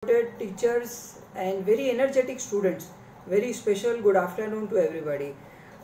Teachers and very energetic students, very special good afternoon to everybody.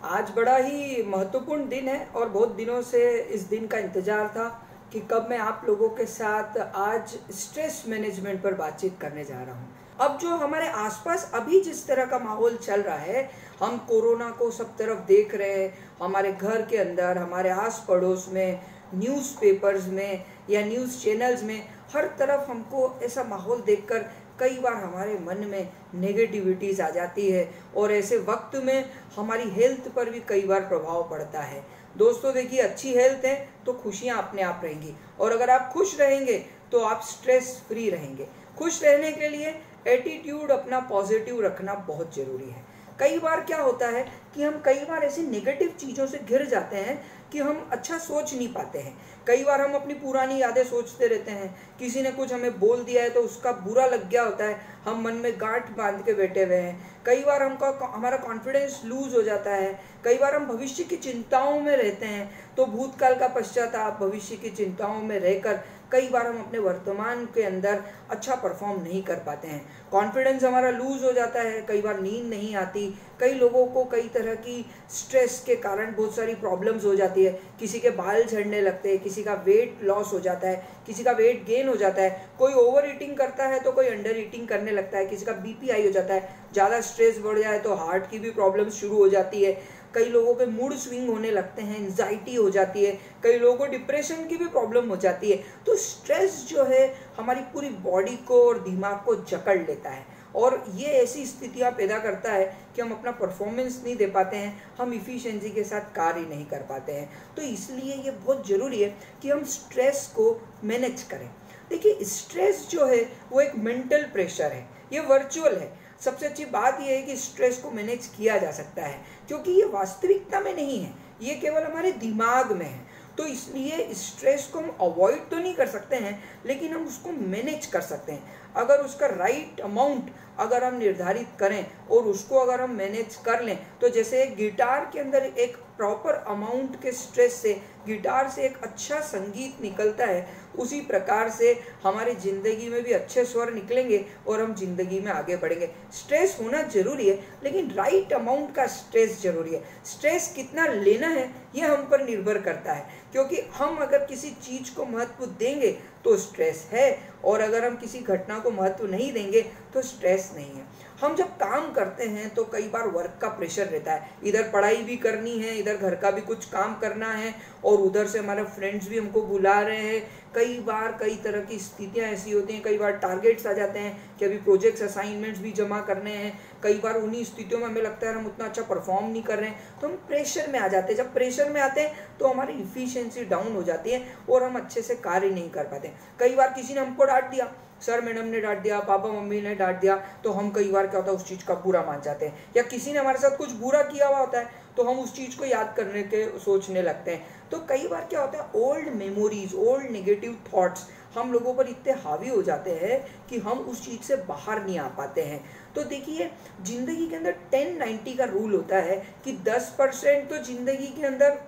आज बड़ा ही महत्वपूर्ण दिन है और बहुत दिनों से इस दिन का इंतज़ार था कि कब मैं आप लोगों के साथ आज स्ट्रेस मैनेजमेंट पर बातचीत करने जा रहा हूँ। अब जो हमारे आसपास अभी जिस तरह का माहौल चल रहा है, हम कोरोना को सब तरफ देख रहे हैं, हमारे घर के अंदर, हमारे आस पड़ोस में, न्यूज़पेपर्स में या न्यूज़ चैनल्स में, हर तरफ हमको ऐसा माहौल देखकर कई बार हमारे मन में नेगेटिविटीज़ आ जाती है और ऐसे वक्त में हमारी हेल्थ पर भी कई बार प्रभाव पड़ता है। दोस्तों देखिए, अच्छी हेल्थ है तो खुशियाँ अपने आप रहेंगी और अगर आप खुश रहेंगे तो आप स्ट्रेस फ्री रहेंगे। खुश रहने के लिए एटीट्यूड अपना पॉजिटिव रखना बहुत ज़रूरी है। कई बार क्या होता है कि हम कई बार ऐसी नेगेटिव चीज़ों से घिर जाते हैं कि हम अच्छा सोच नहीं पाते हैं। कई बार हम अपनी पुरानी यादें सोचते रहते हैं, किसी ने कुछ हमें बोल दिया है तो उसका बुरा लग गया होता है, हम मन में गांठ बांध के बैठे हुए हैं। कई बार हमारा कॉन्फिडेंस लूज हो जाता है। कई बार हम भविष्य की चिंताओं में रहते हैं, तो भूतकाल का पश्चाताप, भविष्य की चिंताओं में रहकर कई बार हम अपने वर्तमान के अंदर अच्छा परफॉर्म नहीं कर पाते हैं। कॉन्फिडेंस हमारा लूज हो जाता है, कई बार नींद नहीं आती। कई लोगों को कई तरह की स्ट्रेस के कारण बहुत सारी प्रॉब्लम्स हो जाती है। किसी के बाल झड़ने लगते हैं, किसी का वेट लॉस हो जाता है, किसी का वेट गेन हो जाता है, कोई ओवर ईटिंग करता है तो कोई अंडर ईटिंग करने लगता है, किसी का बीपी हाई हो जाता है, ज़्यादा स्ट्रेस बढ़ जाए तो हार्ट की भी प्रॉब्लम्स शुरू हो जाती है। कई लोगों के मूड स्विंग होने लगते हैं, एंजाइटी हो जाती है, कई लोगों को डिप्रेशन की भी प्रॉब्लम हो जाती है। तो स्ट्रेस जो है हमारी पूरी बॉडी को और दिमाग को जकड़ लेता है और ये ऐसी स्थितियाँ पैदा करता है कि हम अपना परफॉर्मेंस नहीं दे पाते हैं, हम इफ़िशिएंसी के साथ कार्य नहीं कर पाते हैं। तो इसलिए ये बहुत ज़रूरी है कि हम स्ट्रेस को मैनेज करें। देखिए, स्ट्रेस जो है वो एक मेंटल प्रेशर है, ये वर्चुअल है। सबसे अच्छी बात यह है कि स्ट्रेस को मैनेज किया जा सकता है क्योंकि ये वास्तविकता में नहीं है, ये केवल हमारे दिमाग में है। तो इसलिए स्ट्रेस को हम अवॉइड तो नहीं कर सकते हैं, लेकिन हम उसको मैनेज कर सकते हैं। अगर उसका राइट अमाउंट अगर हम निर्धारित करें और उसको अगर हम मैनेज कर लें, तो जैसे एक गिटार के अंदर एक प्रॉपर अमाउंट के स्ट्रेस से गिटार से एक अच्छा संगीत निकलता है, उसी प्रकार से हमारी ज़िंदगी में भी अच्छे स्वर निकलेंगे और हम ज़िंदगी में आगे बढ़ेंगे। स्ट्रेस होना ज़रूरी है, लेकिन राइट अमाउंट का स्ट्रेस ज़रूरी है। स्ट्रेस कितना लेना है ये हम पर निर्भर करता है, क्योंकि हम अगर किसी चीज़ को महत्व देंगे तो स्ट्रेस है और अगर हम किसी घटना को महत्व नहीं देंगे तो स्ट्रेस नहीं है। हम जब काम करते हैं तो कई बार वर्क का प्रेशर रहता है, इधर पढ़ाई भी करनी है, इधर घर का भी कुछ काम करना है और उधर से हमारे फ्रेंड्स भी हमको बुला रहे हैं। कई बार कई तरह की स्थितियां ऐसी होती हैं, कई बार टारगेट्स आ जाते हैं कि अभी प्रोजेक्ट्स असाइनमेंट्स भी जमा करने हैं। कई बार उन्हीं स्थितियों में हमें लगता है हम उतना अच्छा परफॉर्म नहीं कर रहे हैं, तो हम प्रेशर में आ जाते हैं। जब प्रेशर में आते हैं तो हमारी इफ़िशिएंसी डाउन हो जाती है और हम अच्छे से कार्य नहीं कर पाते। कई बार किसी ने हमको डांट दिया, सर मैडम ने डांट दिया, पापा मम्मी ने डांट दिया, तो हम कई बार क्या होता है उस चीज़ का बुरा मान जाते हैं। या किसी ने हमारे साथ कुछ बुरा किया हुआ होता है तो हम उस चीज़ को याद करने के सोचने लगते हैं। तो कई बार क्या होता है, old memories, old negative thoughts हम लोगों पर इतने हावी हो जाते हैं कि हम उस चीज़ से बाहर नहीं आ पाते हैं। तो देखिए, ज़िंदगी के अंदर 10-90 का रूल होता है कि 10% तो ज़िंदगी के अंदर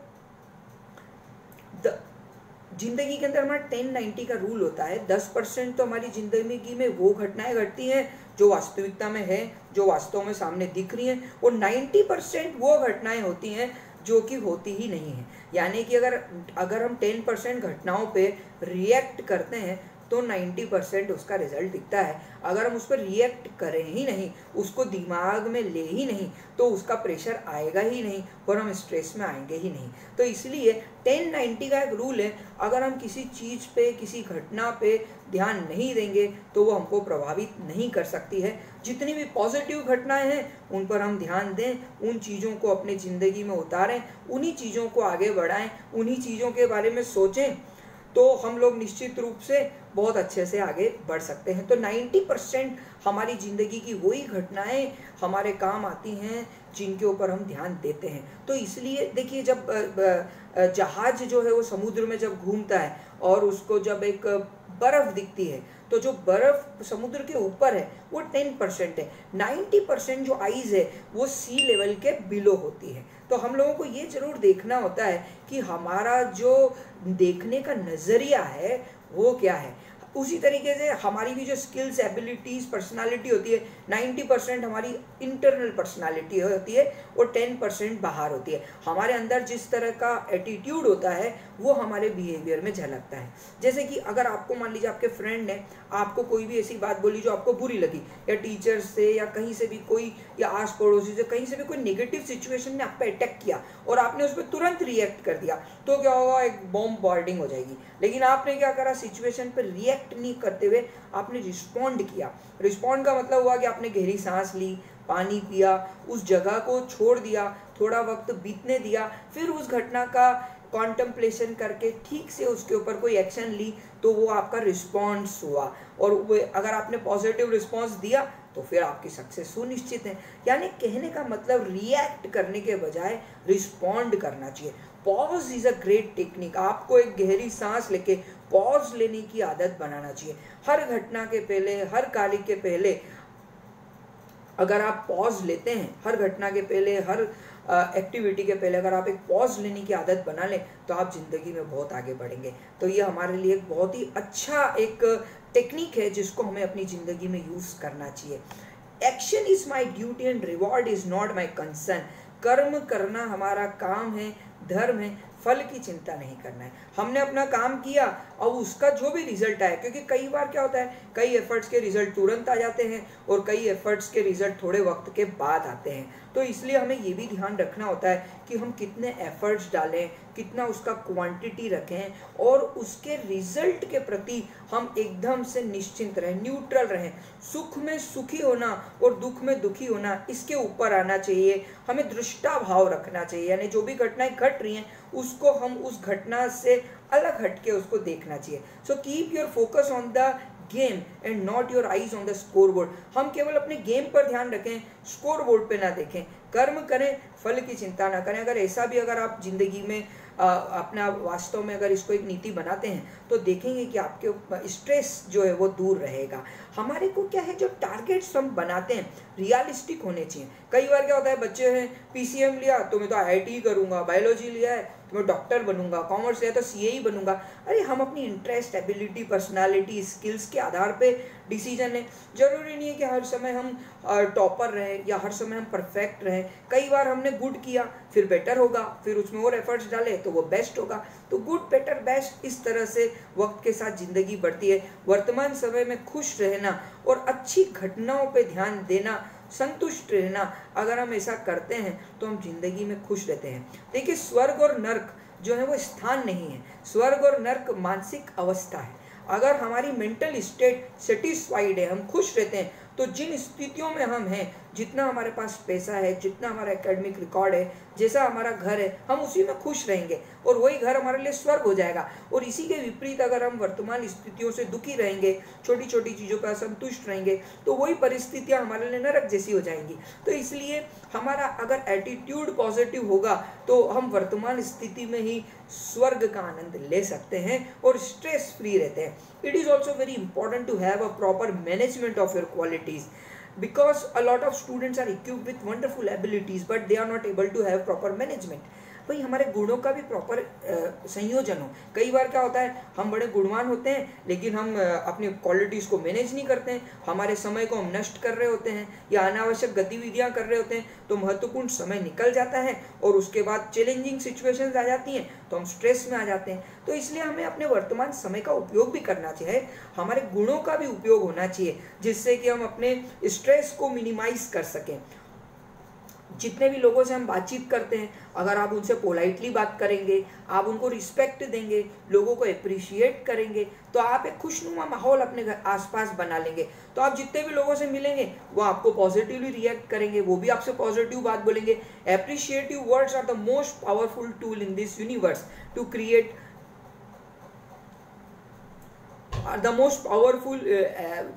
हमारा 10-90 का रूल होता है। 10% तो हमारी ज़िंदगी में वो घटनाएं घटती हैं जो वास्तविकता में है, जो वास्तव में सामने दिख रही हैं, और 90% वो घटनाएं होती हैं जो कि होती ही नहीं है। यानी कि अगर हम 10% घटनाओं पे रिएक्ट करते हैं तो 90% उसका रिजल्ट दिखता है। अगर हम उस पर रिएक्ट करें ही नहीं, उसको दिमाग में ले ही नहीं, तो उसका प्रेशर आएगा ही नहीं और हम स्ट्रेस में आएंगे ही नहीं। तो इसलिए 10-90 का एक रूल है, अगर हम किसी चीज़ पे, किसी घटना पे ध्यान नहीं देंगे तो वो हमको प्रभावित नहीं कर सकती है। जितनी भी पॉजिटिव घटनाएं हैं उन पर हम ध्यान दें, उन चीज़ों को अपनी ज़िंदगी में उतारें, उन्हीं चीज़ों को आगे बढ़ाएं, उन्हीं चीज़ों के बारे में सोचें, तो हम लोग निश्चित रूप से बहुत अच्छे से आगे बढ़ सकते हैं। तो 90% हमारी ज़िंदगी की वही घटनाएं हमारे काम आती हैं जिनके ऊपर हम ध्यान देते हैं। तो इसलिए देखिए, जब जहाज़ जो है वो समुद्र में जब घूमता है और उसको जब एक बर्फ़ दिखती है, तो जो बर्फ़ समुद्र के ऊपर है वो 10% है, 90% जो आइज़ है वो सी लेवल के बिलो होती है। तो हम लोगों को ये ज़रूर देखना होता है कि हमारा जो देखने का नज़रिया है वो क्या है। उसी तरीके से हमारी भी जो स्किल्स, एबिलिटीज़, पर्सनालिटी होती है, 90% हमारी इंटरनल पर्सनालिटी होती है और 10% बाहर होती है। हमारे अंदर जिस तरह का एटीट्यूड होता है वो हमारे बिहेवियर में झलकता है। जैसे कि अगर आपको मान लीजिए आपके फ्रेंड ने आपको कोई भी ऐसी बात बोली जो आपको बुरी लगी, या टीचर से या कहीं से भी कोई, या आस पड़ोसी से कहीं से भी कोई नेगेटिव सिचुएशन ने आप पे अटैक किया और आपने उस पर तुरंत रिएक्ट कर दिया, तो क्या होगा, एक बॉम्ब बॉर्डिंग हो जाएगी। लेकिन आपने क्या करा, सिचुएशन पर रिएक्ट नहीं करते हुए आपने रिस्पॉन्ड किया। रिस्पॉन्ड का मतलब हुआ कि आपने गहरी सांस ली, पानी पिया, उस जगह को छोड़ दिया, थोड़ा वक्त बीतने दिया, फिर उस घटना का कॉन्टम्पलेशन करके ठीक से उसके ऊपर कोई एक्शन ली, तो वो आपका रिस्पॉन्स हुआ। और वो अगर आपने पॉजिटिव रिस्पॉन्स दिया तो फिर आपकी सक्सेस सुनिश्चित है। यानी कहने का मतलब रिएक्ट करने के बजाय रिस्पॉन्ड करना चाहिए। Pause is a great technique. आपको एक गहरी सांस लेके पॉज लेने की आदत बनाना चाहिए। हर घटना के पहले, हर कार्य के पहले अगर आप पॉज लेते हैं, हर घटना के पहले, हर एक्टिविटी के पहले अगर आप एक पॉज लेने की आदत बना लें तो आप ज़िंदगी में बहुत आगे बढ़ेंगे। तो ये हमारे लिए एक बहुत ही अच्छा एक टेक्निक है जिसको हमें अपनी ज़िंदगी में यूज़ करना चाहिए। Action is my duty and reward is not my concern. कर्म करना हमारा काम है, धर्म है, फल की चिंता नहीं करना है। हमने अपना काम किया, अब उसका जो भी रिजल्ट आए, क्योंकि कई बार क्या होता है, कई एफर्ट्स के रिजल्ट तुरंत आ जाते हैं और कई एफर्ट्स के रिजल्ट थोड़े वक्त के बाद आते हैं। तो इसलिए हमें ये भी ध्यान रखना होता है कि हम कितने एफर्ट्स डालें, कितना उसका क्वांटिटी रखें और उसके रिजल्ट के प्रति हम एकदम से निश्चिंत रहें, न्यूट्रल रहें। सुख में सुखी होना और दुख में दुखी होना, इसके ऊपर आना चाहिए। हमें दृष्टा भाव रखना चाहिए, यानी जो भी घटनाएं घट रही हैं उसको हम उस घटना से अलग हटके उसको देखना चाहिए। So keep your focus on the game and not your eyes on the score board. हम केवल अपने गेम पर ध्यान रखें, स्कोर बोर्ड पे ना देखें। कर्म करें, फल की चिंता ना करें। अगर ऐसा भी अगर आप जिंदगी में अपना वास्तव में अगर इसको एक नीति बनाते हैं तो देखेंगे कि आपके स्ट्रेस जो है वो दूर रहेगा। हमारे को क्या है, जो टारगेट्स हम बनाते हैं रियलिस्टिक होने चाहिए। कई बार क्या होता है, बच्चे हैं पीसीएम लिया तो मैं तो आईआईटी करूंगा, बायोलॉजी लिया है तो मैं डॉक्टर बनूंगा, कॉमर्स लिया तो सीए ही बनूंगा। अरे हम अपनी इंटरेस्ट, एबिलिटी, पर्सनालिटी, स्किल्स के आधार पे डिसीजन है। जरूरी नहीं है कि हर समय हम टॉपर रहें या हर समय हम परफेक्ट रहें। कई बार हमने गुड किया फिर बेटर होगा, फिर उसमें और एफर्ट्स डाले तो वो बेस्ट होगा। तो गुड, बेटर, बेस्ट, इस तरह से वक्त के साथ जिंदगी बढ़ती है। वर्तमान समय में खुश रहना और अच्छी घटनाओं पे ध्यान देना, संतुष्ट रहना, अगर हम ऐसा करते हैं तो हम जिंदगी में खुश रहते हैं। देखिए, स्वर्ग और नर्क जो है वो स्थान नहीं है, स्वर्ग और नर्क मानसिक अवस्था है। अगर हमारी मेंटल स्टेट सेटिस्फाइड है, हम खुश रहते हैं, तो जिन स्थितियों में हम हैं, जितना हमारे पास पैसा है, जितना हमारा एकेडमिक रिकॉर्ड है, जैसा हमारा घर है, हम उसी में खुश रहेंगे और वही घर हमारे लिए स्वर्ग हो जाएगा। और इसी के विपरीत अगर हम वर्तमान स्थितियों से दुखी रहेंगे, छोटी छोटी चीज़ों पर असंतुष्ट रहेंगे, तो वही परिस्थितियां हमारे लिए नरक जैसी हो जाएंगी। तो इसलिए हमारा अगर एटीट्यूड पॉजिटिव होगा तो हम वर्तमान स्थिति में ही स्वर्ग का आनंद ले सकते हैं और स्ट्रेस फ्री रहते हैं। It is also very important to have a proper management of your qualities, because a lot of students are equipped with wonderful abilities but they are not able to have proper management। भाई हमारे गुणों का भी proper संयोजन हो। कई बार क्या होता है, हम बड़े गुणवान होते हैं लेकिन हम अपनी क्वालिटीज़ को मैनेज नहीं करते हैं, हमारे समय को हम नष्ट कर रहे होते हैं या अनावश्यक गतिविधियां कर रहे होते हैं, तो महत्वपूर्ण समय निकल जाता है और उसके बाद चैलेंजिंग सिचुएशंस आ जाती हैं तो हम स्ट्रेस में आ जाते हैं। तो इसलिए हमें अपने वर्तमान समय का उपयोग भी करना चाहिए, हमारे गुणों का भी उपयोग होना चाहिए, जिससे कि हम अपने स्ट्रेस को मिनिमाइज कर सकें। जितने भी लोगों से हम बातचीत करते हैं, अगर आप उनसे पोलाइटली बात करेंगे, आप उनको रिस्पेक्ट देंगे, लोगों को अप्रिशिएट करेंगे, तो आप एक खुशनुमा माहौल अपने घर आसपास बना लेंगे। तो आप जितने भी लोगों से मिलेंगे वो आपको पॉजिटिवली रिएक्ट करेंगे, वो भी आपसे पॉजिटिव बात बोलेंगे। Appreciative words are the most powerful tool in this universe to create are the most powerful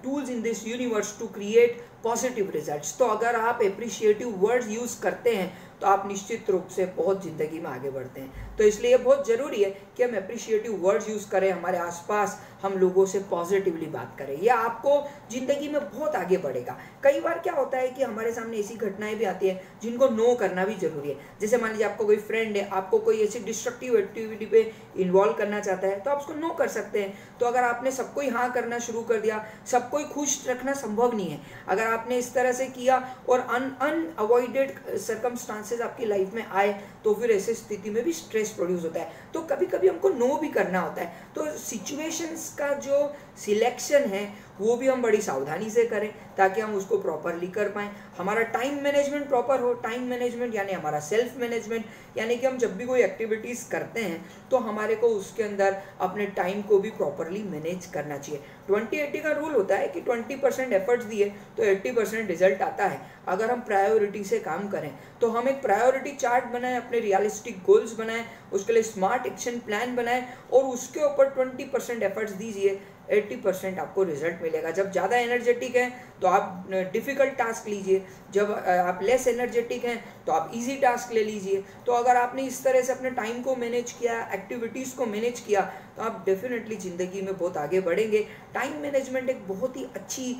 tools in this universe to create positive results. तो अगर आप अप्रिशिएटिव वर्ड्स यूज करते हैं तो आप निश्चित रूप से बहुत ज़िंदगी में आगे बढ़ते हैं। तो इसलिए बहुत ज़रूरी है कि हम अप्रिशिएटिव वर्ड्स यूज़ करें, हमारे आसपास हम लोगों से पॉजिटिवली बात करें, यह आपको ज़िंदगी में बहुत आगे बढ़ेगा। कई बार क्या होता है कि हमारे सामने ऐसी घटनाएं भी आती हैं जिनको नो करना भी ज़रूरी है। जैसे मान लीजिए आपको कोई फ्रेंड है, आपको कोई ऐसी डिस्ट्रक्टिव एक्टिविटी पे इन्वॉल्व करना चाहता है, तो आप उसको नो कर सकते हैं। तो अगर आपने सबको ही हाँ करना शुरू कर दिया, सबको ही खुश रखना संभव नहीं है। अगर आपने इस तरह से किया और अनअवॉइडेड सर्कमस्टांसेस आपकी लाइफ में आए, तो फिर ऐसी स्थिति में भी स्ट्रेस प्रोड्यूस होता है। तो कभी कभी हमको नो भी करना होता है। तो सिचुएशंस का जो सिलेक्शन है वो भी हम बड़ी सावधानी से करें ताकि हम उसको प्रॉपरली कर पाएँ। हमारा टाइम मैनेजमेंट प्रॉपर हो। टाइम मैनेजमेंट यानी हमारा सेल्फ मैनेजमेंट, यानी कि हम जब भी कोई एक्टिविटीज़ करते हैं तो हमारे को उसके अंदर अपने टाइम को भी प्रॉपरली मैनेज करना चाहिए। 20-80 का रूल होता है कि 20% एफर्ट्स दिए तो 80% रिजल्ट आता है। अगर हम प्रायोरिटी से काम करें तो हम एक प्रायोरिटी चार्ट बनाएं, अपने रियलिस्टिक गोल्स बनाएं, उसके लिए स्मार्ट एक्शन प्लान बनाएं और उसके ऊपर 20% एफर्ट्स दीजिए, 80% आपको रिजल्ट मिलेगा। जब ज़्यादा एनर्जेटिक हैं तो आप डिफ़िकल्ट टास्क लीजिए, जब आप लेस एनर्जेटिक हैं तो आप इजी टास्क ले लीजिए। तो अगर आपने इस तरह से अपने टाइम को मैनेज किया, एक्टिविटीज़ को मैनेज किया, तो आप डेफिनेटली ज़िंदगी में बहुत आगे बढ़ेंगे। टाइम मैनेजमेंट एक बहुत ही अच्छी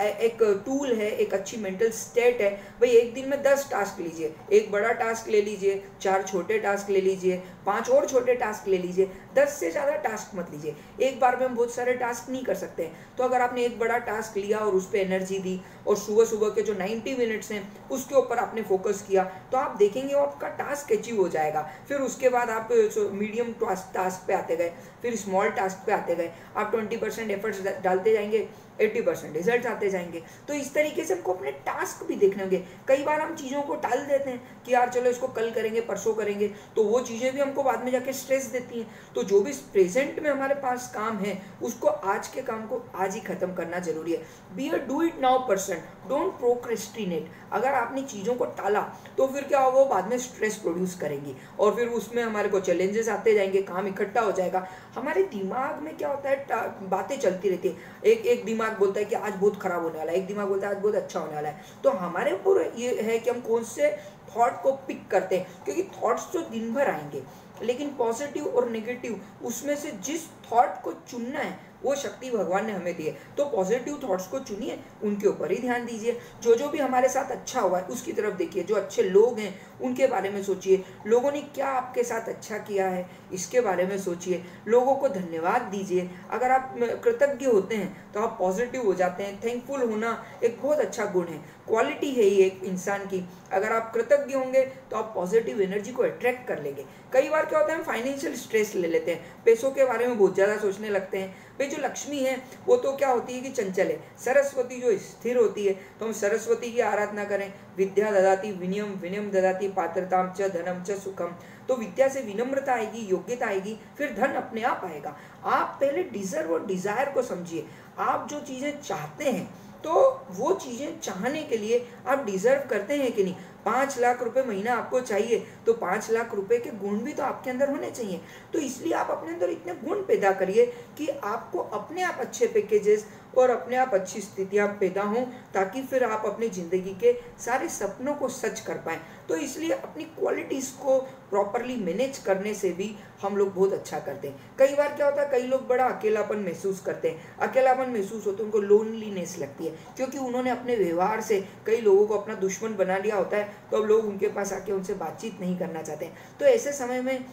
एक टूल है, एक अच्छी मेंटल स्टेट है। भाई एक दिन में 10 टास्क लीजिए, एक बड़ा टास्क ले लीजिए, 4 छोटे टास्क ले लीजिए, 5 और छोटे टास्क ले लीजिए, 10 से ज़्यादा टास्क मत लीजिए। एक बार में हम बहुत सारे टास्क नहीं कर सकते। तो अगर आपने एक बड़ा टास्क लिया और उस पर एनर्जी दी और सुबह सुबह के जो 90 मिनट्स हैं उसके ऊपर आपने फोकस किया, तो आप देखेंगे वो आपका टास्क अचीव हो जाएगा। फिर उसके बाद आप मीडियम टास्क पे आते गए, फिर स्मॉल टास्क पे आते गए, आप 20% एफर्ट्स डालते जाएंगे, 80% रिजल्ट आते जाएंगे। तो इस तरीके से हमको अपने टास्क भी देखने होंगे। कई बार हम चीज़ों को टाल देते हैं कि यार चलो इसको कल करेंगे, परसों करेंगे, तो वो चीज़ें भी हमको बाद में जाके स्ट्रेस देती हैं। तो जो भी प्रेजेंट में हमारे पास काम है उसको आज के काम को आज ही खत्म करना जरूरी है। Be a do it now person, don't procrastinate. अगर आपने चीज़ों को टाला तो फिर क्या होगा, वो बाद में स्ट्रेस प्रोड्यूस करेंगी और फिर उसमें हमारे को चैलेंजेस आते जाएंगे, काम इकट्ठा हो जाएगा। हमारे दिमाग में क्या होता है, बातें चलती रहती है। एक दिमाग बोलता है कि आज बहुत खराब होने वाला है, एक दिमाग बोलता है आज बहुत अच्छा होने वाला है। तो हमारे ऊपर ये है कि हम कौन से थॉट को पिक करते हैं, क्योंकि थॉट्स तो दिन भर आएंगे, लेकिन पॉजिटिव और नेगेटिव उसमें से जिस थॉट को चुनना है वो शक्ति भगवान ने हमें दी है। तो पॉजिटिव थॉट्स को चुनिए, उनके ऊपर ही ध्यान दीजिए। जो भी हमारे साथ अच्छा हुआ है उसकी तरफ देखिए, जो अच्छे लोग हैं उनके बारे में सोचिए, लोगों ने क्या आपके साथ अच्छा किया है इसके बारे में सोचिए, लोगों को धन्यवाद दीजिए। अगर आप कृतज्ञ होते हैं तो आप पॉजिटिव हो जाते हैं। थैंकफुल होना एक बहुत अच्छा गुण है, क्वालिटी है ये एक इंसान की। अगर आप कृतज्ञ होंगे तो आप पॉजिटिव एनर्जी को अट्रैक्ट कर लेंगे। कई बार क्या होता है, हम फाइनेंशियल स्ट्रेस ले लेते हैं, पैसों के बारे में बहुत ज़्यादा सोचने लगते हैं। भाई जो लक्ष्मी है वो तो क्या होती है कि चंचल है, सरस्वती जो स्थिर होती है। तो हम सरस्वती की आराधना करें। विद्या ददाति विनयम, विनयम ददाति पात्रताम च धनम च सुखम। तो विद्या से विनम्रता आएगी, योग्यता आएगी, फिर धन अपने आप आएगा। आप पहले डिजर्व और डिजायर को समझिए। आप जो चीज़ें चाहते हैं तो वो चीज़ें चाहने के लिए आप डिजर्व करते हैं कि नहीं। 5 लाख रुपए महीना आपको चाहिए तो 5 लाख रुपए के गुण भी तो आपके अंदर होने चाहिए। तो इसलिए आप अपने अंदर इतने गुण पैदा करिए कि आपको अपने आप अच्छे पैकेजेस और अपने आप अच्छी स्थितियाँ पैदा हों, ताकि फिर आप अपनी ज़िंदगी के सारे सपनों को सच कर पाएँ। तो इसलिए अपनी क्वालिटीज़ को प्रॉपरली मैनेज करने से भी हम लोग बहुत अच्छा करते हैं। कई बार क्या होता है, कई लोग बड़ा अकेलापन महसूस करते हैं। अकेलापन महसूस होता है, उनको लोनलीनेस लगती है, क्योंकि उन्होंने अपने व्यवहार से कई लोगों को अपना दुश्मन बना लिया होता है। तो अब लोग उनके पास आके उनसे बातचीत नहीं करना चाहते हैं। तो ऐसे समय में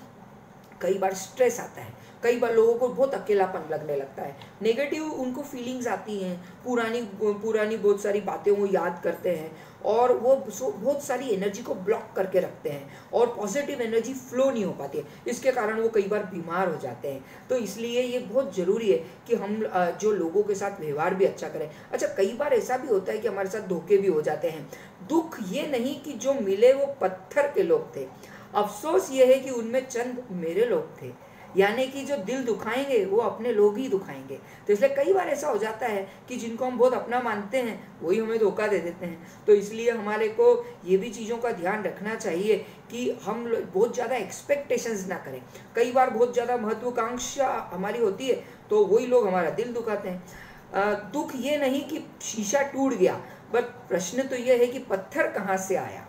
कई बार स्ट्रेस आता है, कई बार लोगों को बहुत अकेलापन लगने लगता है, नेगेटिव उनको फीलिंग्स आती हैं, पुरानी बहुत सारी बातें वो याद करते हैं और वो बहुत सारी एनर्जी को ब्लॉक करके रखते हैं और पॉजिटिव एनर्जी फ्लो नहीं हो पाती है। इसके कारण वो कई बार बीमार हो जाते हैं। तो इसलिए ये बहुत ज़रूरी है कि हम जो लोगों के साथ व्यवहार भी अच्छा करें। अच्छा, कई बार ऐसा भी होता है कि हमारे साथ धोखे भी हो जाते हैं। दुख ये नहीं कि जो मिले वो पत्थर के लोग थे, अफसोस ये है कि उनमें चंद मेरे लोग थे। यानी कि जो दिल दुखाएंगे वो अपने लोग ही दुखाएंगे। तो इसलिए कई बार ऐसा हो जाता है कि जिनको हम बहुत अपना मानते हैं वही हमें धोखा दे देते हैं। तो इसलिए हमारे को ये भी चीज़ों का ध्यान रखना चाहिए कि हम बहुत ज़्यादा एक्सपेक्टेशंस ना करें। कई बार बहुत ज़्यादा महत्वाकांक्षा हमारी होती है तो वही लोग हमारा दिल दुखाते हैं। दुख ये नहीं कि शीशा टूट गया, बट प्रश्न तो ये है कि पत्थर कहाँ से आया।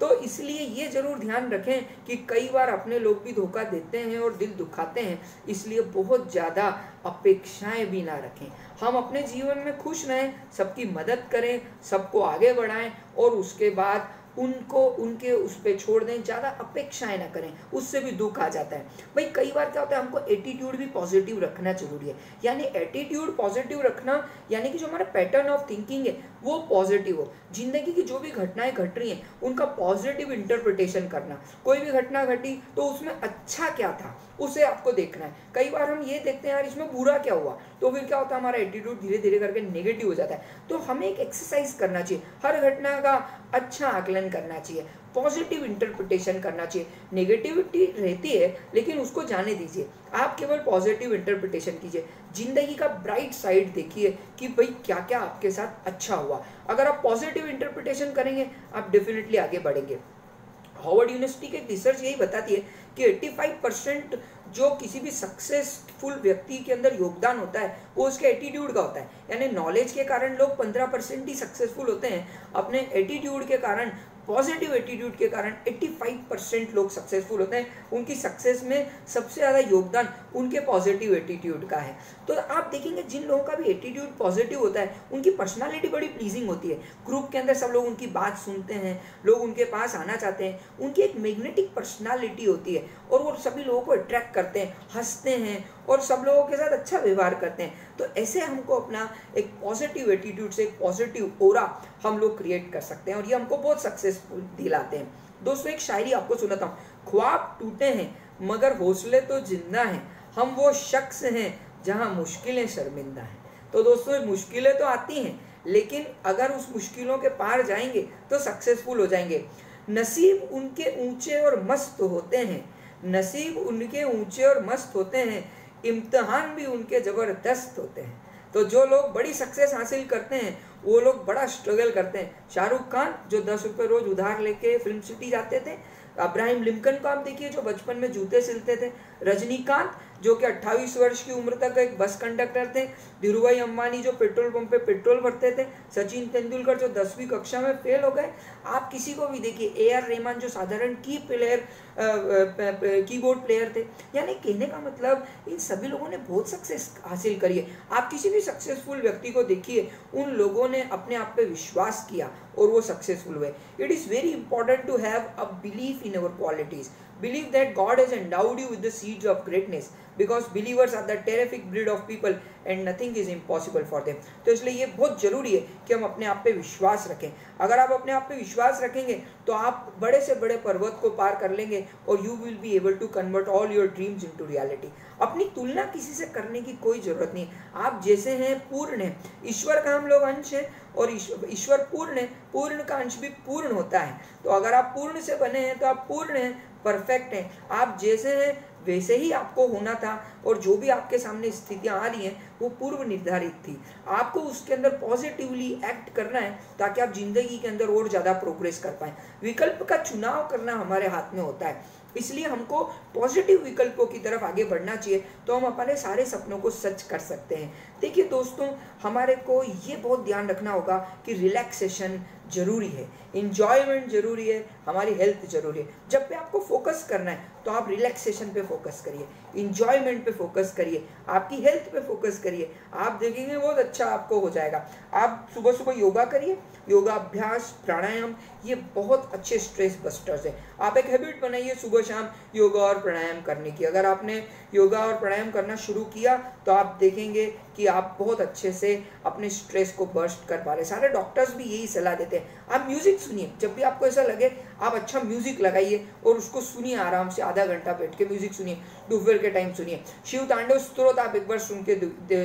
तो इसलिए ये जरूर ध्यान रखें कि कई बार अपने लोग भी धोखा देते हैं और दिल दुखाते हैं, इसलिए बहुत ज़्यादा अपेक्षाएं भी ना रखें। हम अपने जीवन में खुश रहें, सबकी मदद करें, सबको आगे बढ़ाएं और उसके बाद उनको उनके उस पर छोड़ दें, ज़्यादा अपेक्षाएं ना करें, उससे भी दुख आ जाता है। भाई कई बार क्या होता है, हमको एटीट्यूड भी पॉजिटिव रखना जरूरी है। यानी एटीट्यूड पॉजिटिव रखना यानी कि जो हमारा पैटर्न ऑफ थिंकिंग है वो पॉजिटिव हो। जिंदगी की जो भी घटनाएं घट रही हैं उनका पॉजिटिव इंटरप्रिटेशन करना। कोई भी घटना घटी तो उसमें अच्छा क्या था उसे आपको देखना है। कई बार हम ये देखते हैं यार इसमें बुरा क्या हुआ, तो फिर क्या होता है हमारा एटीट्यूड धीरे धीरे करके नेगेटिव हो जाता है। तो हमें एक एक्सरसाइज करना चाहिए, हर घटना का अच्छा आकलन करना चाहिए, पॉजिटिव इंटरप्रिटेशन करना चाहिए। नेगेटिविटी रहती है लेकिन उसको जाने दीजिए, आप केवल पॉजिटिव इंटरप्रिटेशन कीजिए, जिंदगी का ब्राइट साइड देखिए कि भाई क्या क्या आपके साथ अच्छा हुआ। अगर आप पॉजिटिव इंटरप्रिटेशन करेंगे आप डेफिनेटली आगे बढ़ेंगे। हार्वर्ड यूनिवर्सिटी की दिसर्च यही बताती है कि 85% जो किसी भी सक्सेसफुल व्यक्ति के अंदर योगदान होता है वो उसके एटीट्यूड का होता है। यानी नॉलेज के कारण लोग 15% ही सक्सेसफुल होते हैं, अपने एटीट्यूड के कारण, पॉजिटिव एटीट्यूड के कारण 85% लोग सक्सेसफुल होते हैं। उनकी सक्सेस में सबसे ज़्यादा योगदान उनके पॉजिटिव एटीट्यूड का है। तो आप देखेंगे जिन लोगों का भी एटीट्यूड पॉजिटिव होता है उनकी पर्सनालिटी बड़ी प्लीजिंग होती है। ग्रुप के अंदर सब लोग उनकी बात सुनते हैं, लोग उनके पास आना चाहते हैं, उनकी एक मैग्नेटिक पर्सनालिटी होती है और वो सभी लोगों को अट्रैक्ट करते हैं, हंसते हैं और सब लोगों के साथ अच्छा व्यवहार करते हैं। तो ऐसे हमको अपना एक पॉजिटिव एटीट्यूड से एक पॉजिटिव ऑरा हम लोग क्रिएट कर सकते हैं और ये हमको बहुत सक्सेसफुल दिलाते हैं। दोस्तों एक शायरी आपको सुनाता हूँ। ख्वाब टूटे हैं मगर हौसले तो जिंदा हैं, हम वो शख्स हैं जहाँ मुश्किलें शर्मिंदा हैं। तो दोस्तों मुश्किलें तो आती हैं लेकिन अगर उस मुश्किलों के पार जाएंगे तो सक्सेसफुल हो जाएंगे। नसीब उनके ऊंचे और मस्त होते हैं, नसीब उनके ऊंचे और मस्त होते हैं, इम्तिहान भी उनके ज़बरदस्त होते हैं। तो जो लोग बड़ी सक्सेस हासिल करते हैं वो लोग बड़ा स्ट्रगल करते हैं। शाहरुख खान जो 10 रुपये रोज उधार लेके फिल्म सिटी जाते थे, अब्राहम लिंकन को आप देखिए जो बचपन में जूते सिलते थे, रजनीकांत जो कि 28 वर्ष की उम्र तक एक बस कंडक्टर थे, धीरूभाई अंबानी जो पेट्रोल पंप पे पेट्रोल भरते थे, सचिन तेंदुलकर जो 10वीं कक्षा में फेल हो गए। आप किसी को भी देखिए, AR रहमान जो साधारण कीबोर्ड प्लेयर थे। यानी कहने का मतलब इन सभी लोगों ने बहुत सक्सेस हासिल करी है। आप किसी भी सक्सेसफुल व्यक्ति को देखिए, उन लोगों ने अपने आप पे विश्वास किया और वो सक्सेसफुल हुए। It is very important to have a belief in our qualities. Believe that God has endowed you with the seeds of greatness, because believers are the terrific breed of people and nothing is impossible for them. तो इसलिए ये बहुत जरूरी है कि हम अपने आप पे विश्वास रखें। अगर आप अपने आप पे विश्वास रखेंगे तो आप बड़े से बड़े पर्वत को पार कर लेंगे और you will be able to convert all your dreams into reality. अपनी तुलना किसी से करने की कोई जरूरत नहीं। आप जैसे हैं पूर्ण हैं, ईश्वर का हम लोग अंश हैं और ईश्वर पूर्ण है, पूर्ण का अंश भी पूर्ण होता है। तो अगर आप पूर्ण से बने हैं तो आप पूर्ण हैं, परफेक्ट हैं। आप जैसे हैं वैसे ही आपको होना था और जो भी आपके सामने स्थितियां आ रही हैं वो पूर्व निर्धारित थी। आपको उसके अंदर पॉजिटिवली एक्ट करना है ताकि आप जिंदगी के अंदर और ज़्यादा प्रोग्रेस कर पाएँ। विकल्प का चुनाव करना हमारे हाथ में होता है, इसलिए हमको पॉजिटिव विकल्पों की तरफ आगे बढ़ना चाहिए तो हम अपने सारे सपनों को सच कर सकते हैं। देखिए दोस्तों, हमारे को ये बहुत ध्यान रखना होगा कि रिलैक्सेशन जरूरी है, इंजॉयमेंट जरूरी है, हमारी हेल्थ जरूरी है। जब पे आपको फोकस करना है तो आप रिलैक्सेशन पे फोकस करिए, इंजॉयमेंट पे फोकस करिए, आपकी हेल्थ पे फोकस करिए। आप देखेंगे बहुत अच्छा आपको हो जाएगा। आप सुबह सुबह योगा करिए, योगा अभ्यास, प्राणायाम, ये बहुत अच्छे स्ट्रेस बस्टर्स है। आप एक हैबिट बनाइए सुबह शाम योगा और प्राणायाम करने की। अगर आपने योगा और प्राणायाम करना शुरू किया तो आप देखेंगे कि आप बहुत अच्छे से अपने स्ट्रेस को बर्स्ट कर पा रहे। सारे डॉक्टर्स भी यही सलाह देते हैं। आप म्यूजिक सुनिए, जब भी आपको ऐसा लगे आप अच्छा म्यूजिक लगाइए और उसको सुनिए आराम से, आधा घंटा बैठ के म्यूजिक सुनिए, दोपहर के टाइम सुनिए। शिव तांडव स्तोत्र आप एक बार सुन के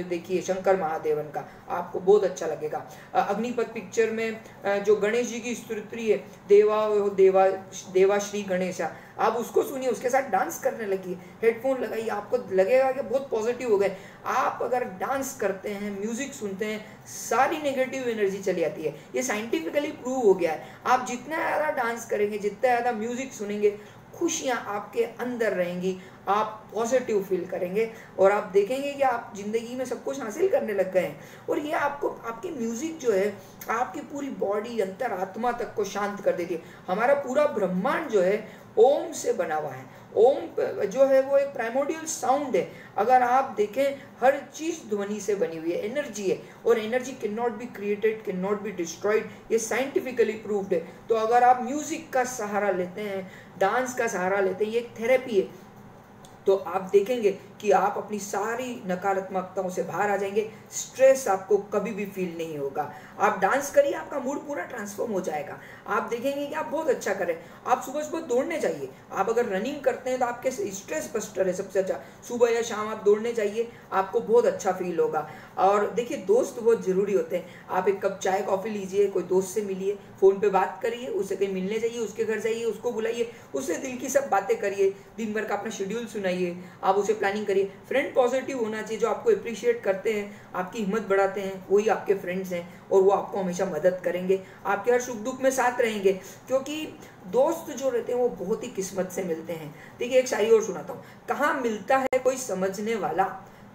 देखिए शंकर महादेवन का, आपको बहुत अच्छा लगेगा। अग्निपथ पिक्चर में जो गणेश जी की स्तुति है, देवा देवा देवा श्री गणेशा, आप उसको सुनिए, उसके साथ डांस करने लगिए, हेडफोन लगाइए, आपको लगेगा कि बहुत पॉजिटिव हो गए। आप अगर डांस करते हैं, म्यूजिक सुनते हैं, सारी नेगेटिव एनर्जी चली जाती है। ये साइंटिफिकली प्रूव हो गया है। आप जितना ज़्यादा डांस करेंगे, जितना ज़्यादा म्यूजिक सुनेंगे, खुशियाँ आपके अंदर रहेंगी, आप पॉजिटिव फील करेंगे और आप देखेंगे कि आप ज़िंदगी में सब कुछ हासिल करने लग गए हैं। और ये आपको आपकी म्यूज़िक जो है आपकी पूरी बॉडी अंतरात्मा तक को शांत कर देती है। हमारा पूरा ब्रह्मांड जो है ओम से बना हुआ है। ओम जो है वो एक प्राइमोर्डियल साउंड है। अगर आप देखें हर चीज़ ध्वनि से बनी हुई है, एनर्जी है, और energy can not be created, can not be destroyed, ये साइंटिफिकली प्रूव्ड है। तो अगर आप म्यूजिक का सहारा लेते हैं, डांस का सहारा लेते हैं, ये एक थेरेपी है, तो आप देखेंगे कि आप अपनी सारी नकारात्मकताओं से बाहर आ जाएंगे। स्ट्रेस आपको कभी भी फील नहीं होगा। आप डांस करिए, आपका मूड पूरा ट्रांसफॉर्म हो जाएगा। आप देखेंगे कि आप बहुत अच्छा करें। आप सुबह सुबह दौड़ने जाइए। आप अगर रनिंग करते हैं तो आपके स्ट्रेस बस्टर है सबसे अच्छा। सुबह या शाम आप दौड़ने जाइए, आपको बहुत अच्छा फील होगा। और देखिए, दोस्त बहुत ज़रूरी होते हैं। आप एक कप चाय कॉफ़ी लीजिए, कोई दोस्त से मिलिए, फ़ोन पे बात करिए, उससे कहीं मिलने जाइए, उसके घर जाइए, उसको बुलाइए, उससे दिल की सब बातें करिए, दिन भर का अपना शेड्यूल सुनाइए, आप उसे प्लानिंग करिए। फ्रेंड पॉजिटिव होना चाहिए, जो आपको अप्रिशिएट करते हैं, आपकी हिम्मत बढ़ाते हैं, वही आपके फ्रेंड्स हैं और वो आपको हमेशा मदद करेंगे, आपके हर सुख दुख में साथ रहेंगे। क्योंकि दोस्त जो रहते हैं वो बहुत ही किस्मत से मिलते हैं। देखिए, एक शायरी और सुनाता हूँ। कहाँ मिलता है कोई समझने वाला,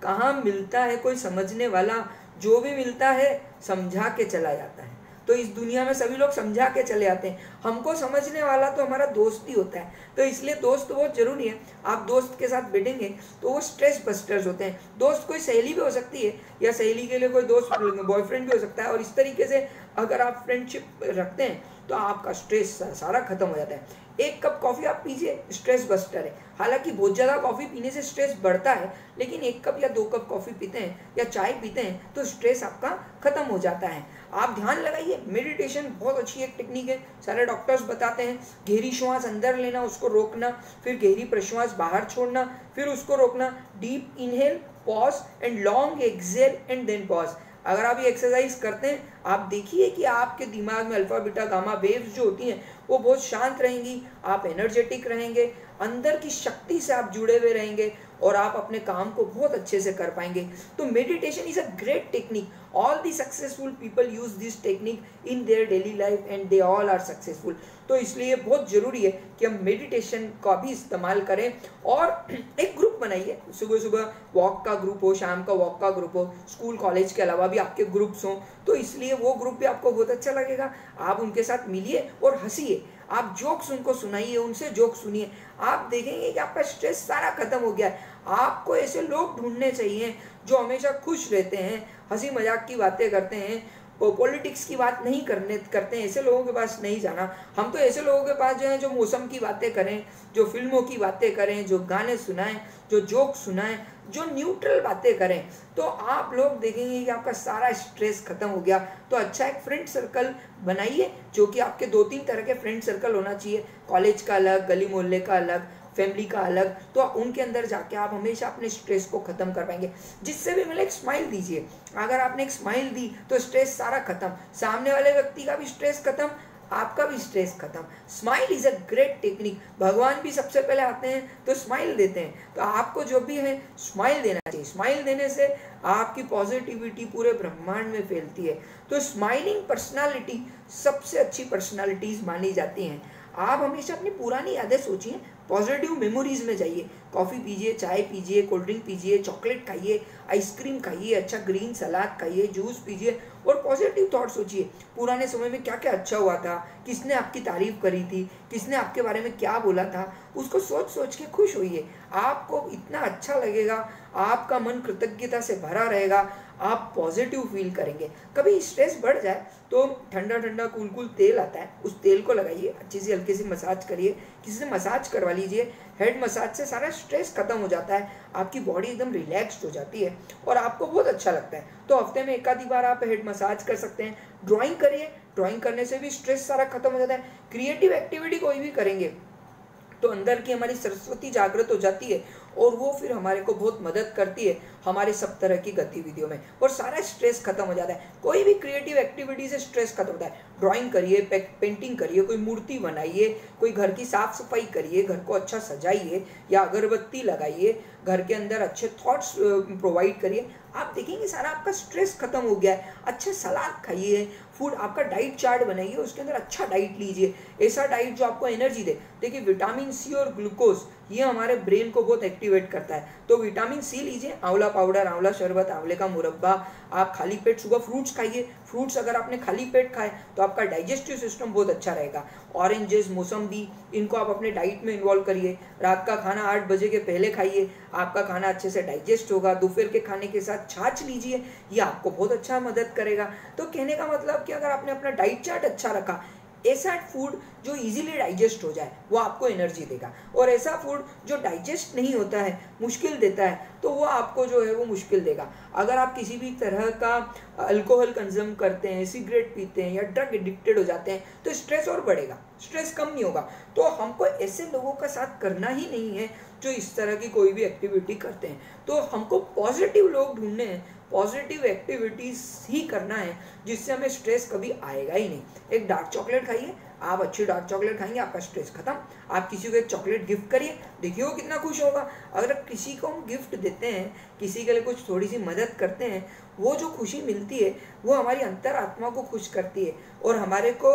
कहाँ मिलता है कोई समझने वाला, जो भी मिलता है समझा के चला जाता है। तो इस दुनिया में सभी लोग समझा के चले आते हैं। हमको समझने वाला तो हमारा दोस्त ही होता है। तो इसलिए दोस्त बहुत ज़रूरी है। आप दोस्त के साथ बैठेंगे तो वो स्ट्रेस बस्टर्स होते हैं। दोस्त कोई सहेली भी हो सकती है, या सहेली के लिए कोई दोस्त बॉयफ्रेंड भी हो सकता है। और इस तरीके से अगर आप फ्रेंडशिप रखते हैं तो आपका स्ट्रेस सारा खत्म हो जाता है। एक कप कॉफ़ी आप पीजिए, स्ट्रेस बस्टर है। हालांकि बहुत ज़्यादा कॉफ़ी पीने से स्ट्रेस बढ़ता है, लेकिन एक कप या 2 कप कॉफ़ी पीते हैं या चाय पीते हैं तो स्ट्रेस आपका खत्म हो जाता है। आप ध्यान लगाइए, मेडिटेशन बहुत अच्छी एक टेक्निक है। सारे डॉक्टर्स बताते हैं, गहरी श्वास अंदर लेना, उसको रोकना, फिर गहरी प्रश्वास बाहर छोड़ना, फिर उसको रोकना, deep inhale, pause and long exhale and then pause. अगर आप ये एक्सरसाइज करते हैं, आप देखिए कि आपके दिमाग में अल्फा बीटा गामा वेव्स जो होती हैं वो बहुत शांत रहेंगी, आप एनर्जेटिक रहेंगे, अंदर की शक्ति से आप जुड़े हुए रहेंगे और आप अपने काम को बहुत अच्छे से कर पाएंगे। तो meditation is a great technique. All the successful people use this technique in their daily life and they all are successful. तो इसलिए बहुत ज़रूरी है कि हम मेडिटेशन का भी इस्तेमाल करें और एक ग्रुप बनाइए। सुबह सुबह वॉक का ग्रुप हो, शाम का वॉक का ग्रुप हो, स्कूल कॉलेज के अलावा भी आपके ग्रुप्स हों, तो इसलिए वो ग्रुप भी आपको बहुत अच्छा लगेगा। आप उनके साथ मिलिए और हंसिए, आप जोक्स उनको सुनाइए, उनसे जोक सुनिए। आप देखेंगे कि आपका स्ट्रेस सारा खत्म हो गया है। आपको ऐसे लोग ढूंढने चाहिए जो हमेशा खुश रहते हैं, हंसी मजाक की बातें करते हैं, पॉलिटिक्स की बात नहीं करते हैं। ऐसे लोगों के पास नहीं जाना। हम तो ऐसे लोगों के पास जो है जो मौसम की बातें करें, जो फिल्मों की बातें करें, जो गाने सुनाएं, जो जोक सुनाएं, जो न्यूट्रल बातें करें, तो आप लोग देखेंगे कि आपका सारा स्ट्रेस खत्म हो गया। तो अच्छा एक फ्रेंड सर्कल बनाइए, जो कि आपके 2-3 तरह के फ्रेंड सर्कल होना चाहिए। कॉलेज का अलग, गली मोहल्ले का अलग, फैमिली का अलग। तो उनके अंदर जाके आप हमेशा अपने स्ट्रेस को खत्म कर पाएंगे। जिससे भी मिले एक स्माइल दीजिए। अगर आपने एक स्माइल दी तो स्ट्रेस सारा खत्म, सामने वाले व्यक्ति का भी स्ट्रेस खत्म, आपका भी स्ट्रेस खत्म। Smile is a great technique. भगवान भी सबसे पहले आते हैं तो स्माइल देते हैं। तो आपको जो भी है स्माइल देना चाहिए। स्माइल देने से आपकी पॉजिटिविटी पूरे ब्रह्मांड में फैलती है। तो स्माइलिंग पर्सनालिटी सबसे अच्छी पर्सनालिटीज मानी जाती हैं। आप हमेशा अपनी पुरानी यादें सोचिए, पॉजिटिव मेमोरीज में जाइए। कॉफ़ी पीजिए, चाय पीजिए, कोल्ड ड्रिंक पीजिए, चॉकलेट खाइए, आइसक्रीम खाइए, अच्छा ग्रीन सलाद खाइए, जूस पीजिए और पॉजिटिव थॉट सोचिए। पुराने समय में क्या क्या अच्छा हुआ था, किसने आपकी तारीफ करी थी, किसने आपके बारे में क्या बोला था, उसको सोच सोच के खुश होइए। आपको इतना अच्छा लगेगा, आपका मन कृतज्ञता से भरा रहेगा, आप पॉजिटिव फील करेंगे। कभी स्ट्रेस बढ़ जाए तो ठंडा ठंडा कूल कूल तेल आता है, उस तेल को लगाइए, अच्छी सी हल्की सी मसाज करिए, किसी से मसाज करवा लीजिए। हेड मसाज से सारा स्ट्रेस खत्म हो जाता है, आपकी बॉडी एकदम रिलैक्स्ड हो जाती है और आपको बहुत अच्छा लगता है। तो हफ्ते में एक आधी बार आप हेड मसाज कर सकते हैं। ड्राइंग करिए, ड्राइंग करने से भी स्ट्रेस सारा खत्म हो जाता है। क्रिएटिव एक्टिविटी कोई भी करेंगे तो अंदर की हमारी सरस्वती जागृत हो जाती है और वो फिर हमारे को बहुत मदद करती है हमारे सब तरह की गतिविधियों में, और सारा स्ट्रेस खत्म हो जाता है। कोई भी क्रिएटिव एक्टिविटी से स्ट्रेस खत्म होता है। ड्राइंग करिए, पेंटिंग करिए, कोई मूर्ति बनाइए, कोई घर की साफ सफाई करिए, घर को अच्छा सजाइए या अगरबत्ती लगाइए, घर के अंदर अच्छे थॉट्स प्रोवाइड करिए, आप देखेंगे सारा आपका स्ट्रेस खत्म हो गया है। अच्छा सलाद खाइए, फूड आपका डाइट चार्ट बनाइए, उसके अंदर अच्छा डाइट लीजिए, ऐसा डाइट जो आपको एनर्जी दे। देखिए विटामिन सी और ग्लूकोज ये हमारे ब्रेन को बहुत एक्टिवेट करता है, तो विटामिन सी लीजिए, आंवला पाउडर, आंवला शरबत, आंवले का मुरब्बा। आप खाली पेट सुबह फ्रूट्स खाइए, फ्रूट्स अगर आपने खाली पेट खाए तो आपका डाइजेस्टिव सिस्टम बहुत अच्छा रहेगा। ऑरेंजेस, मौसम्बी, इनको आप अपने डाइट में इन्वॉल्व करिए। रात का खाना 8 बजे के पहले खाइए, आपका खाना अच्छे से डाइजेस्ट होगा। दोपहर के खाने के साथ छाछ लीजिए, ये आपको बहुत अच्छा मदद करेगा। तो कहने का मतलब कि अगर आपने अपना डाइट चार्ट अच्छा रखा, ऐसा फूड जो इजीली डाइजेस्ट हो जाए वो आपको एनर्जी देगा, और ऐसा फूड जो डाइजेस्ट नहीं होता है, मुश्किल देता है, तो वो आपको जो है वो मुश्किल देगा। अगर आप किसी भी तरह का अल्कोहल कंज्यूम करते हैं, सिगरेट पीते हैं या ड्रग एडिक्टेड हो जाते हैं, तो स्ट्रेस और बढ़ेगा, स्ट्रेस कम नहीं होगा। तो हमको ऐसे लोगों का साथ करना ही नहीं है जो इस तरह की कोई भी एक्टिविटी करते हैं। तो हमको पॉजिटिव लोग ढूंढने हैं, पॉजिटिव एक्टिविटीज ही करना है, जिससे हमें स्ट्रेस कभी आएगा ही नहीं। एक डार्क चॉकलेट खाइए, आप अच्छी डार्क चॉकलेट खाएंगे, आपका स्ट्रेस खत्म। आप किसी को एक चॉकलेट गिफ्ट करिए, देखिए वो कितना खुश होगा। अगर किसी को हम गिफ्ट देते हैं, किसी के लिए कुछ थोड़ी सी मदद करते हैं, वो जो खुशी मिलती है वो हमारी अंतरात्मा को खुश करती है, और हमारे को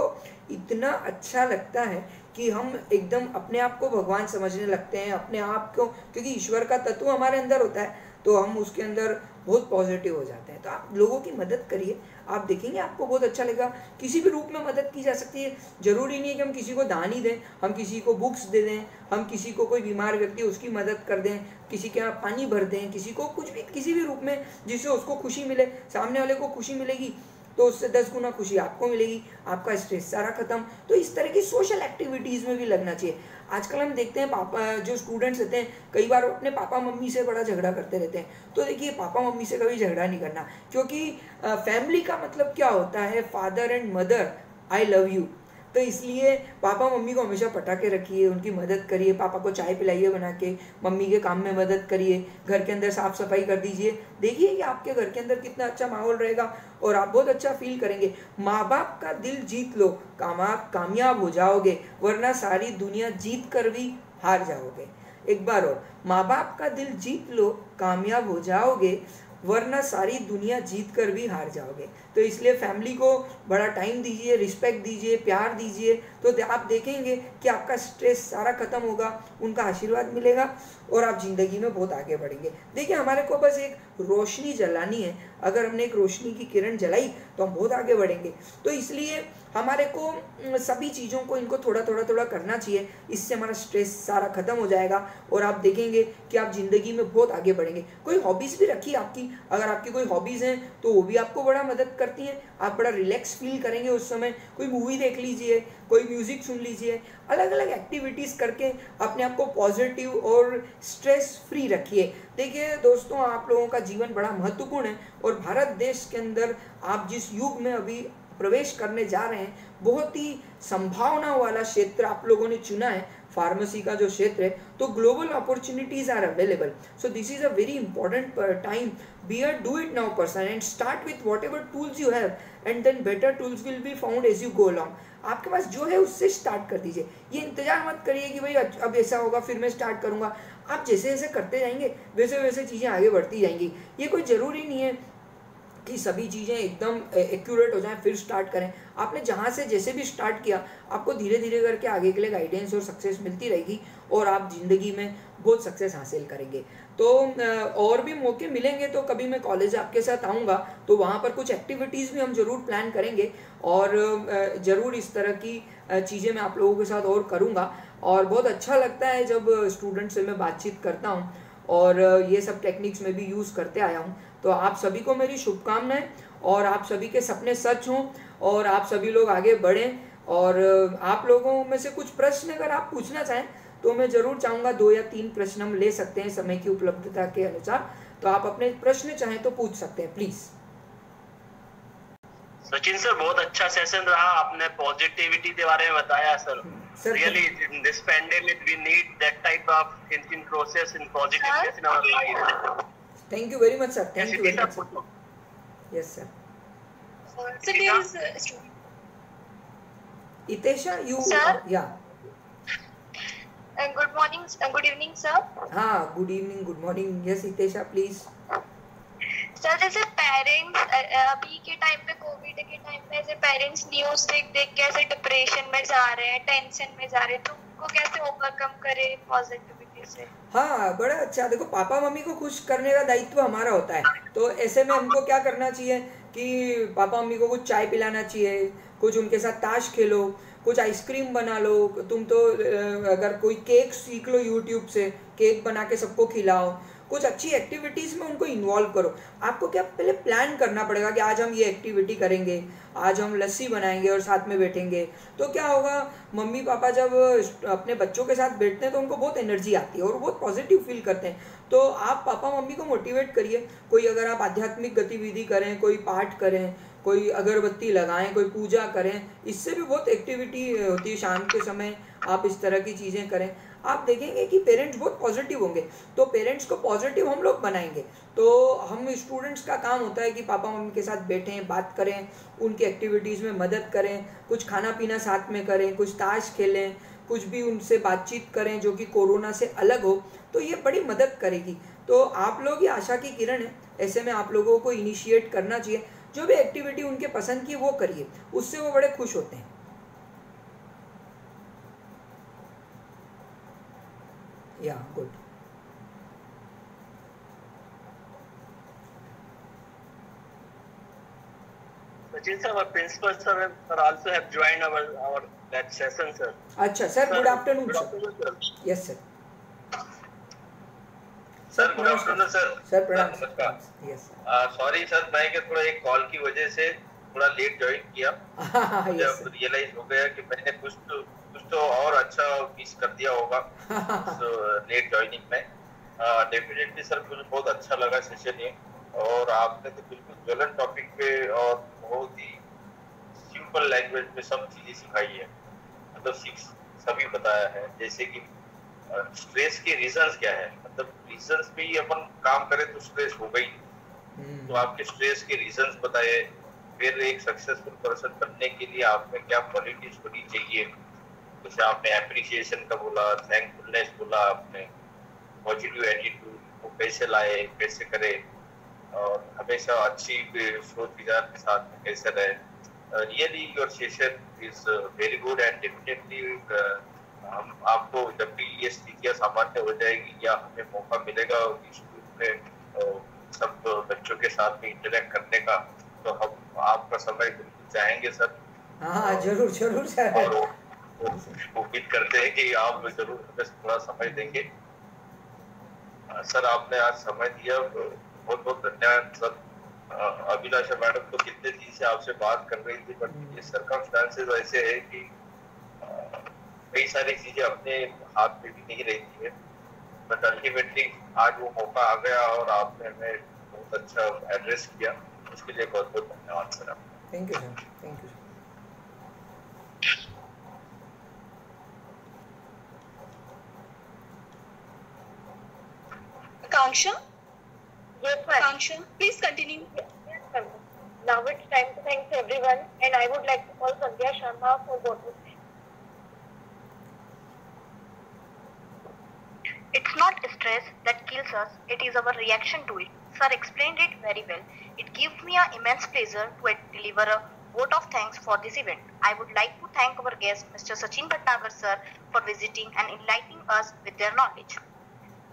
इतना अच्छा लगता है कि हम एकदम अपने आप को भगवान समझने लगते हैं, अपने आप को, क्योंकि ईश्वर का तत्व हमारे अंदर होता है, तो हम उसके अंदर बहुत पॉजिटिव हो जाते हैं। तो आप लोगों की मदद करिए, आप देखेंगे आपको बहुत अच्छा लगेगा। किसी भी रूप में मदद की जा सकती है, जरूरी नहीं है कि हम किसी को दान ही दें, हम किसी को बुक्स दे दें, हम किसी को, कोई बीमार व्यक्ति उसकी मदद कर दें, किसी के यहाँ पानी भर दें, किसी को कुछ भी, किसी भी रूप में जिससे उसको खुशी मिले, सामने वाले को खुशी मिलेगी तो उससे 10 गुना खुशी आपको मिलेगी, आपका स्ट्रेस सारा खत्म। तो इस तरह की सोशल एक्टिविटीज़ में भी लगना चाहिए। आजकल हम देखते हैं पापा जो स्टूडेंट्स रहते हैं, कई बार अपने पापा मम्मी से बड़ा झगड़ा करते रहते हैं। तो देखिए पापा मम्मी से कभी झगड़ा नहीं करना, क्योंकि फैमिली का मतलब क्या होता है, father and mother, I love you. तो इसलिए पापा मम्मी को हमेशा पटाके रखिए, उनकी मदद करिए, पापा को चाय पिलाइए बना के, मम्मी के काम में मदद करिए, घर के अंदर साफ सफाई कर दीजिए। देखिए कि आपके घर के अंदर कितना अच्छा माहौल रहेगा और आप बहुत अच्छा फील करेंगे। माँ बाप का दिल जीत लो, कामयाब हो जाओगे, वरना सारी दुनिया जीत कर भी हार जाओगे। एक बार और, माँ बाप का दिल जीत लो, कामयाब हो जाओगे, वरना सारी दुनिया जीत कर भी हार जाओगे। तो इसलिए फैमिली को बड़ा टाइम दीजिए, रिस्पेक्ट दीजिए, प्यार दीजिए, तो आप देखेंगे कि आपका स्ट्रेस सारा खत्म होगा, उनका आशीर्वाद मिलेगा और आप ज़िंदगी में बहुत आगे बढ़ेंगे। देखिए हमारे को बस एक रोशनी जलानी है, अगर हमने एक रोशनी की किरण जलाई तो हम बहुत आगे बढ़ेंगे। तो इसलिए हमारे को सभी चीज़ों को, इनको थोड़ा थोड़ा करना चाहिए, इससे हमारा स्ट्रेस सारा खत्म हो जाएगा और आप देखेंगे कि आप ज़िंदगी में बहुत आगे बढ़ेंगे। कोई हॉबीज़ भी रखिए आपकी, अगर आपकी कोई हॉबीज़ हैं तो वो भी आपको बड़ा मदद करती हैं, आप बड़ा रिलैक्स फील करेंगे उस समय। कोई मूवी देख लीजिए, कोई म्यूज़िक सुन लीजिए, अलग अलग एक्टिविटीज़ करके अपने आप को पॉजिटिव और स्ट्रेस फ्री रखिए। देखिए दोस्तों, आप लोगों का जीवन बड़ा महत्वपूर्ण है और भारत देश के अंदर आप जिस युग में अभी प्रवेश करने जा रहे हैं, बहुत ही संभावना वाला क्षेत्र आप लोगों ने चुना है, फार्मेसी का जो क्षेत्र है। तो global opportunities are available, so this is a very important time. Do it now person and start with whatever tools you have and then better tools will be found as you go along. आपके पास जो है उससे start कर दीजिए, ये इंतजार मत करिए कि भाई अब ऐसा होगा फिर मैं स्टार्ट करूंगा। आप जैसे जैसे करते जाएंगे वैसे वैसे चीज़ें आगे बढ़ती जाएंगी। ये कोई ज़रूरी नहीं है कि सभी चीज़ें एकदम एक्यूरेट हो जाएं फिर स्टार्ट करें। आपने जहाँ से जैसे भी स्टार्ट किया, आपको धीरे धीरे करके आगे के लिए गाइडेंस और सक्सेस मिलती रहेगी और आप ज़िंदगी में बहुत सक्सेस हासिल करेंगे। तो और भी मौके मिलेंगे तो कभी मैं कॉलेज आपके साथ आऊँगा, तो वहाँ पर कुछ एक्टिविटीज़ भी हम ज़रूर प्लान करेंगे और ज़रूर इस तरह की चीज़ें मैं आप लोगों के साथ और करूँगा। और बहुत अच्छा लगता है जब स्टूडेंट से मैं बातचीत करता हूँ और ये सब टेक्निक्स में भी यूज़ करते आया हूँ। तो आप सभी को मेरी शुभकामनाएं और आप सभी के सपने सच हों और आप सभी लोग आगे बढ़ें। और आप लोगों में से कुछ प्रश्न अगर आप पूछना चाहें तो मैं ज़रूर चाहूँगा 2 या 3 प्रश्न हम ले सकते हैं समय की उपलब्धता के अनुसार। तो आप अपने प्रश्न चाहें तो पूछ सकते हैं प्लीज़। सचिन सर, बहुत अच्छा सेशन रहा, आपने पॉजिटिविटी के बारे में बताया sir. Sir, really in this pandemic we need that type of thinking process and positiveness in our life. Thank you very much, sir. Thank Yes, you very Itisha, much, sir. Yes, sir. So there is Itesha, you Sir? yeah. good morning, good evening, sir. हाँ, good evening, good morning. Yes, Itesha, please. Sir जैसे parents अभी के time पे Covid के time पे ऐसे parents news देख देख के ऐसे डिप्रेशन में जा रहे हैं, टेंशन में जा रहे हैं, तो उनको कैसे ओवरकम करें पॉजिटिविटी से? हाँ, बड़ा अच्छा। देखो, पापा मम्मी को खुश करने का दायित्व हमारा होता है, तो ऐसे में हमको क्या करना चाहिए कि पापा मम्मी को कुछ चाय पिलाना चाहिए, कुछ उनके साथ ताश खेलो, कुछ आइसक्रीम बना लो। तुम तो अगर कोई केक सीख लो यूट्यूब से, केक बना के सबको खिलाओ, कुछ अच्छी एक्टिविटीज़ में उनको इन्वॉल्व करो। आपको क्या पहले प्लान करना पड़ेगा कि आज हम ये एक्टिविटी करेंगे, आज हम लस्सी बनाएंगे और साथ में बैठेंगे। तो क्या होगा, मम्मी पापा जब अपने बच्चों के साथ बैठते हैं तो उनको बहुत एनर्जी आती है और बहुत पॉजिटिव फील करते हैं। तो आप पापा मम्मी को मोटिवेट करिए। कोई अगर आप आध्यात्मिक गतिविधि करें, कोई पाठ करें, कोई अगरबत्ती लगाएं, कोई पूजा करें, इससे भी बहुत एक्टिविटी होती है। शाम के समय आप इस तरह की चीज़ें करें, आप देखेंगे कि पेरेंट्स बहुत पॉजिटिव होंगे। तो पेरेंट्स को पॉजिटिव हम लोग बनाएंगे। तो हम स्टूडेंट्स का काम होता है कि पापा मम्मी के साथ बैठें, बात करें, उनकी एक्टिविटीज़ में मदद करें, कुछ खाना पीना साथ में करें, कुछ ताश खेलें, कुछ भी उनसे बातचीत करें जो कि कोरोना से अलग हो। तो ये बड़ी मदद करेगी। तो आप लोग ही आशा की किरण है। ऐसे में आप लोगों को इनिशिएट करना चाहिए। जो भी एक्टिविटी उनके पसंद की वो करिए, उससे वो बड़े खुश होते हैं। या good. Sachin sir, our principal sir also have joined our that session, sir. अच्छा sir, good afternoon Good sir. afternoon, sir. Yes sir. Sir, good afternoon, sir. Sir प्रणाम। नमस्कार। Yes sir. सॉरी सर, मैं क्या थोड़ा एक call की वजह से थोड़ा लेट ज्वाइन किया। मुझे यस अब रियलाइज हो गया कि मैंने कुछ तो और अच्छा मिस कर दिया होगा लेट ज्वाइनिंग में। डेफिनेटली सर, मुझे बहुत अच्छा लगा सेशन ये, और आपने तो बिल्कुल ज्वलन टॉपिक पे और बहुत ही सिंपल लैंग्वेज में सब चीजें सिखाई है, मतलब सभी बताया है। जैसे कि स्ट्रेस के रीजंस क्या है, मतलब रीजंस पे ही अपन काम करें तो स्ट्रेस हो गई। तो आपके स्ट्रेस के रीजंस बताए, फिर एक सक्सेसफुल पर्सन बनने के लिए आप में क्या क्वालिटीज होनी चाहिए। जैसे आपने एप्रिसिएशन का बोला, थैंकफुलनेस बोला, आपने पॉजिटिव एटीट्यूड को कैसे लाए, कैसे करे, और हमेशा अच्छी सोच विचार के साथ में कैसे रहे। Really your session is very good and definitely हम आपको जब भी ये स्थितियाँ सामान्य हो जाएगी या हमें मौका मिलेगा स्कूल में सब बच्चों के साथ में इंटरेक्ट करने का, तो हम आपका समय बिल्कुल चाहेंगे सर। हाँ, जरूर जरूर सर। और उम्मीद करते हैं कि आप जरूर हमें थोड़ा समय देंगे। सर, आपने आज समय दिया, बहुत बहुत धन्यवाद सर। अभिलाषा मैडम तो कितने दिन से आपसे बात कर रही थी, बट ये सर्कमस्टांसेस ऐसे है कि कई सारी चीजें अपने हाथ में भी नहीं रहती है, बट अल्टीमेटली आज वो मौका आ गया और आपने हमें बहुत अच्छा एड्रेस किया, उसके लिए बहुत बहुत धन्यवाद sir. Thank you sir, thank you. Kangsha? Yes, ma'am. Kangsha, please continue. Yes, ma'am. Now it's time to thank everyone, and I would like to call Sandhya Sharma for voting. It's not stress that kills us, it is our reaction to it. Sir explained it very well. It gives me an immense pleasure to deliver a vote of thanks for this event. I would like to thank our guest, Mr. Sachin Bhatnagar sir, for visiting and enlightening us with their knowledge.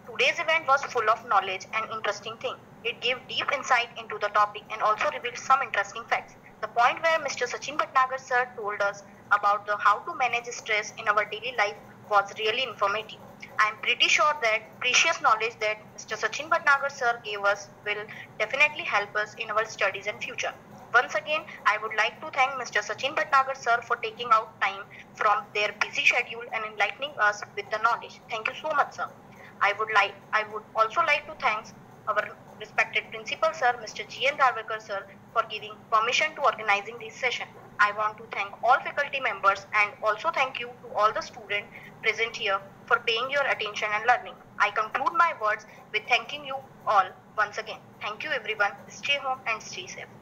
Today's event was full of knowledge and interesting things. It gave deep insight into the topic and also revealed some interesting facts. The point where Mr. Sachin Bhatnagar sir told us about the how to manage stress in our daily life was really informative. I am pretty sure that precious knowledge that Mr. Sachin Bhatnagar sir gave us will definitely help us in our studies and future. Once again, I would like to thank Mr. Sachin Bhatnagar sir for taking out time from their busy schedule and enlightening us with the knowledge. Thank you so much, sir. I would also like to thank our respected principal sir, Mr. G. N. Darwekar sir, for giving permission to organizing this session. I want to thank all faculty members and also thank you to all the students present here for paying your attention and learning. I conclude my words with thanking you all once again. Thank you everyone. Stay home and stay safe.